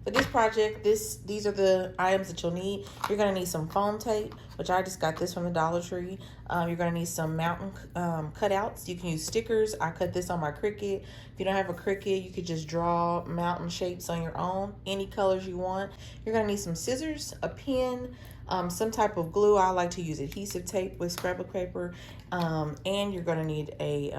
For this project, these are the items that you'll need. You're gonna need some foam tape, which I just got this from the Dollar Tree. You're gonna need some mountain cutouts. You can use stickers. I cut this on my Cricut. If you don't have a Cricut, you could just draw mountain shapes on your own, any colors you want. You're gonna need some scissors, a pen, some type of glue. I like to use adhesive tape with scrapbook paper. And you're gonna need a,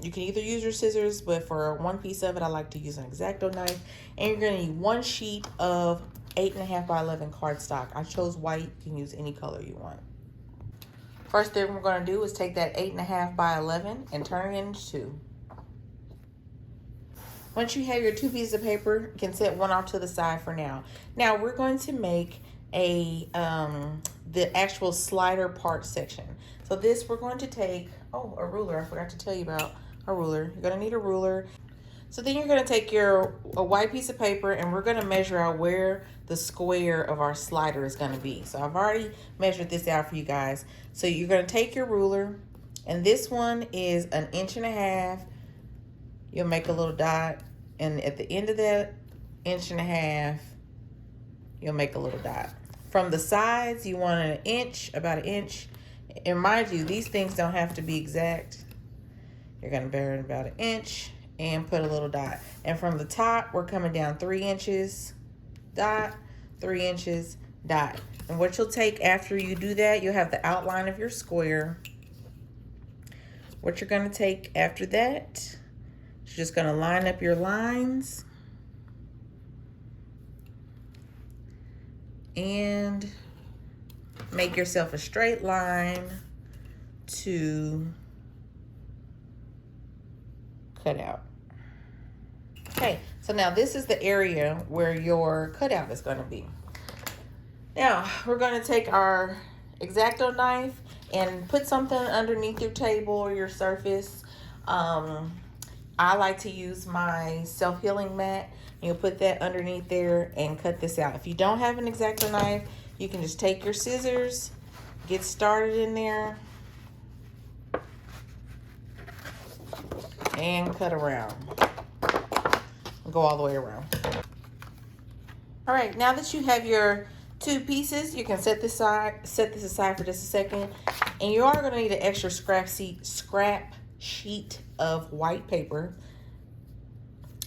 you can either use your scissors, but for one piece of it, I like to use an X-Acto knife. And you're gonna need one sheet of 8.5 by 11 cardstock. I chose white. You can use any color you want. First thing we're gonna do is take that 8.5 by 11 and turn it into 2. Once you have your 2 pieces of paper, you can set one off to the side for now. Now we're going to make a the actual slider part section. So this, we're going to take, oh, a ruler. I forgot to tell you about a ruler. You're gonna need a ruler. So then you're gonna take a white piece of paper, and we're gonna measure out where the square of our slider is gonna be. So I've already measured this out for you guys. So you're gonna take your ruler, and this one is 1.5 inches. You'll make a little dot, and at the end of that 1.5 inches, you'll make a little dot. From the sides, you want 1 inch, about 1 inch. And mind you, these things don't have to be exact. You're gonna bear it about 1 inch and put a little dot. And from the top, we're coming down 3 inches, dot, 3 inches, dot. And what you'll take after you do that, you'll have the outline of your square. What you're gonna take after that, you're just gonna line up your lines and make yourself a straight line to cut out. Okay, so now this is the area where your cutout is going to be. Now we're going to take our X-Acto knife and put something underneath your table or your surface. I like to use my self-healing mat. You'll put that underneath there and cut this out. If you don't have an X-Acto knife, you can just take your scissors, get started in there, and cut around. Go all the way around. All right, now that you have your 2 pieces, you can set this aside for just a second. And you are gonna need an extra scrap sheet of white paper.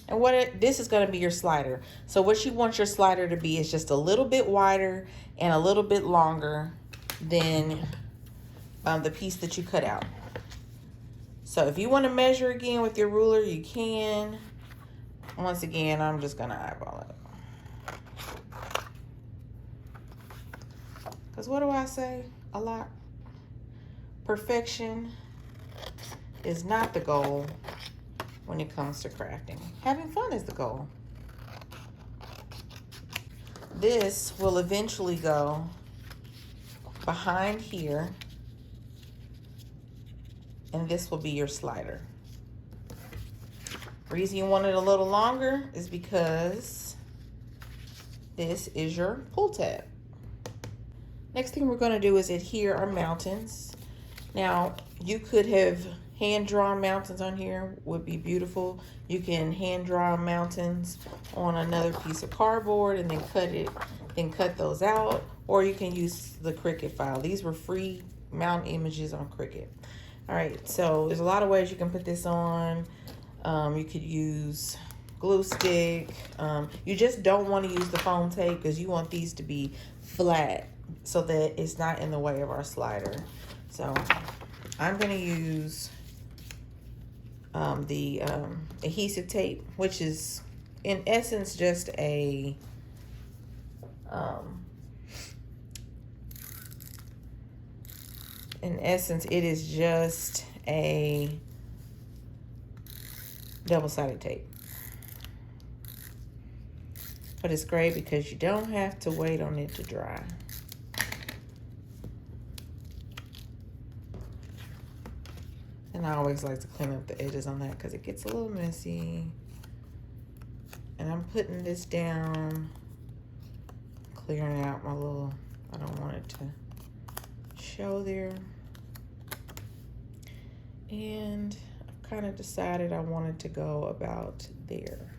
And this is gonna be your slider. So what you want your slider to be is just a little bit wider and a little bit longer than the piece that you cut out. So if you want to measure again with your ruler, you can. Once again, I'm just gonna eyeball it. Because what do I say a lot? Perfection is not the goal when it comes to crafting. Having fun is the goal. This will eventually go behind here, and this will be your slider. Reason you want it a little longer is because this is your pull tab. Next thing we're gonna do is adhere our mountains. Now, you could have hand-drawn mountains on here, would be beautiful. You can hand-draw mountains on another piece of cardboard and then cut those out, or you can use the Cricut file. These were free mountain images on Cricut. All right, so there's a lot of ways you can put this on. You could use glue stick. You just don't want to use the foam tape because you want these to be flat so that it's not in the way of our slider. So I'm going to use the adhesive tape, which is in essence just a it is just a double-sided tape. But it's great because you don't have to wait on it to dry. And I always like to clean up the edges on that because it gets a little messy. And I'm putting this down, clearing out my little, I don't want it to show there. And I've kind of decided I wanted to go about there.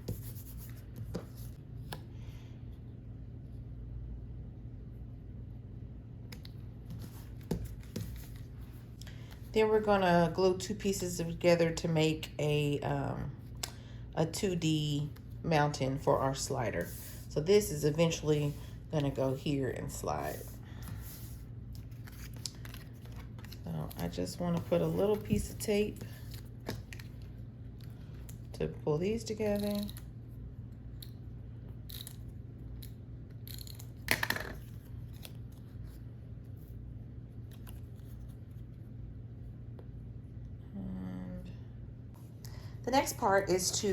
Then we're gonna glue two pieces together to make a 2D mountain for our slider. So this is eventually gonna go here and slide. So I just want to put a little piece of tape to pull these together. The next part is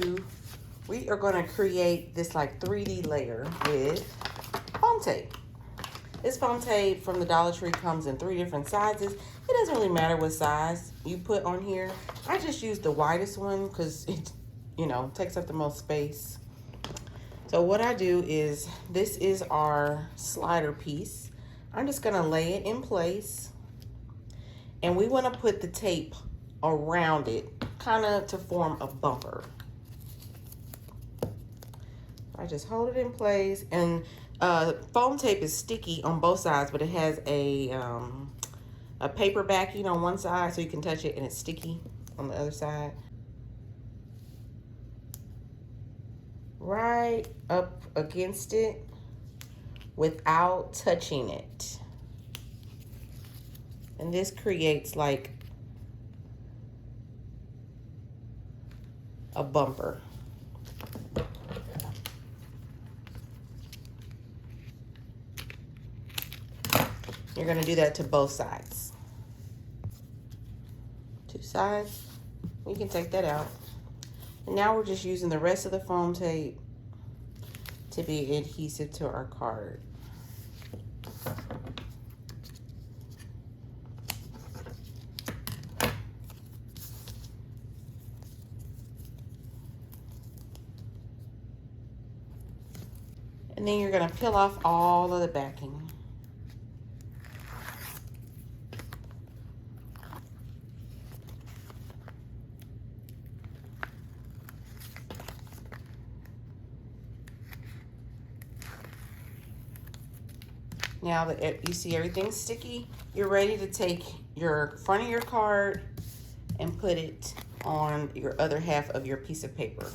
we are going to create this like 3D layer with foam tape. This foam tape from the Dollar Tree comes in 3 different sizes. It doesn't really matter what size you put on here. I just use the widest one because it, takes up the most space. So what I do is, this is our slider piece. I'm just going to lay it in place. And we want to put the tape around it, kind of to form a bumper. I just hold it in place, and foam tape is sticky on both sides, but it has a paper backing on one side so you can touch it, and it's sticky on the other side. Right up against it without touching it. And this creates like a bumper. You're going to do that to both sides. 2 sides. We can take that out. And now we're just using the rest of the foam tape to be adhesive to our card. And then you're going to peel off all of the backing. Now that you see everything's sticky, you're ready to take your front of your card and put it on your other half of your piece of paper.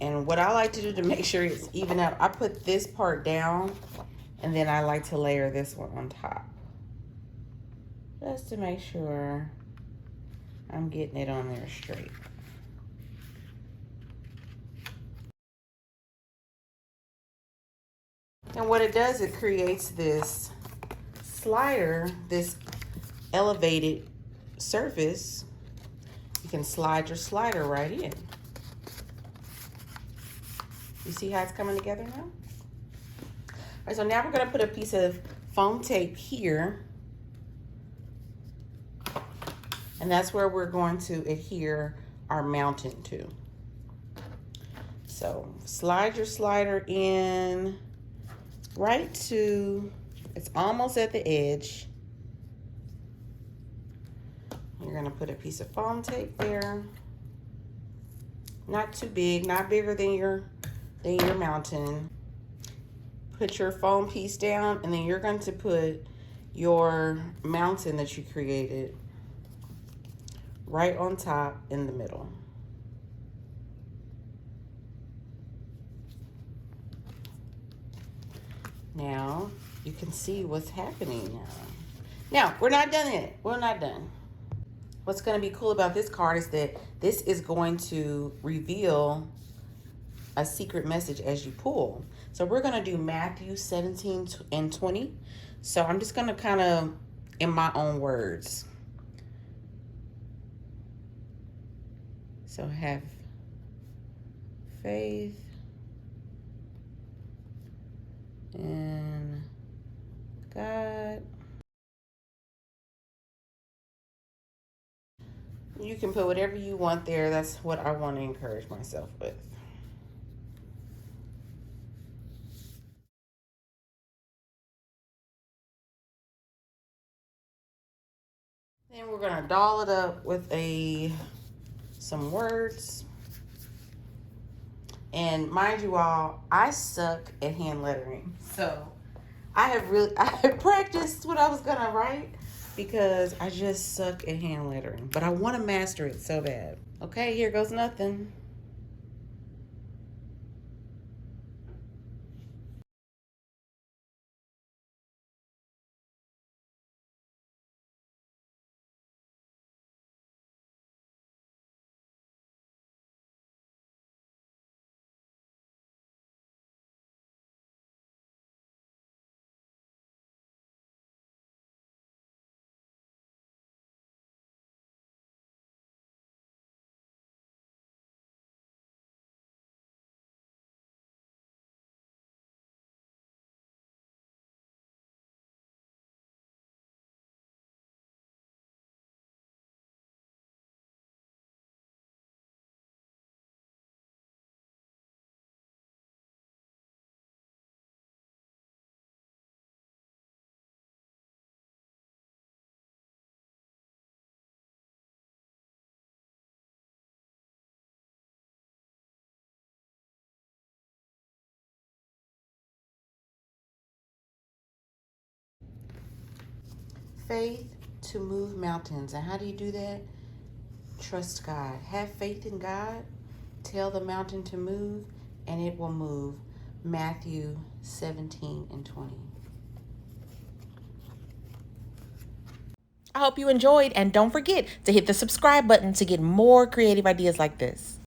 And what I like to do to make sure it's even up, I put this part down, and then I like to layer this one on top, just to make sure I'm getting it on there straight. And what it does, it creates this slider, this elevated surface. You can slide your slider right in. You see how it's coming together now? All right, so now we're going to put a piece of foam tape here. And that's where we're going to adhere our mountain to. So slide your slider in right to, it's almost at the edge. You're going to put a piece of foam tape there. Not too big, not bigger than your mountain. Put your foam piece down, and then you're going to put your mountain that you created right on top in the middle. Now you can see what's happening now. Now, we're not done yet. We're not done. What's going to be cool about this card is that this is going to reveal a secret message as you pull. So we're going to do Matthew 17 and 20. So I'm just going to kind of, in my own words. So have faith in God. You can put whatever you want there. That's what I want to encourage myself with. Then we're going to doll it up with some words. And mind you all, I suck at hand lettering. So I have practiced what I was going to write, because I just suck at hand lettering, but I want to master it so bad. Okay, here goes nothing. Faith to move mountains. And how do you do that? Trust God. Have faith in God. Tell the mountain to move, and it will move. Matthew 17:20. I hope you enjoyed, and don't forget to hit the subscribe button to get more creative ideas like this.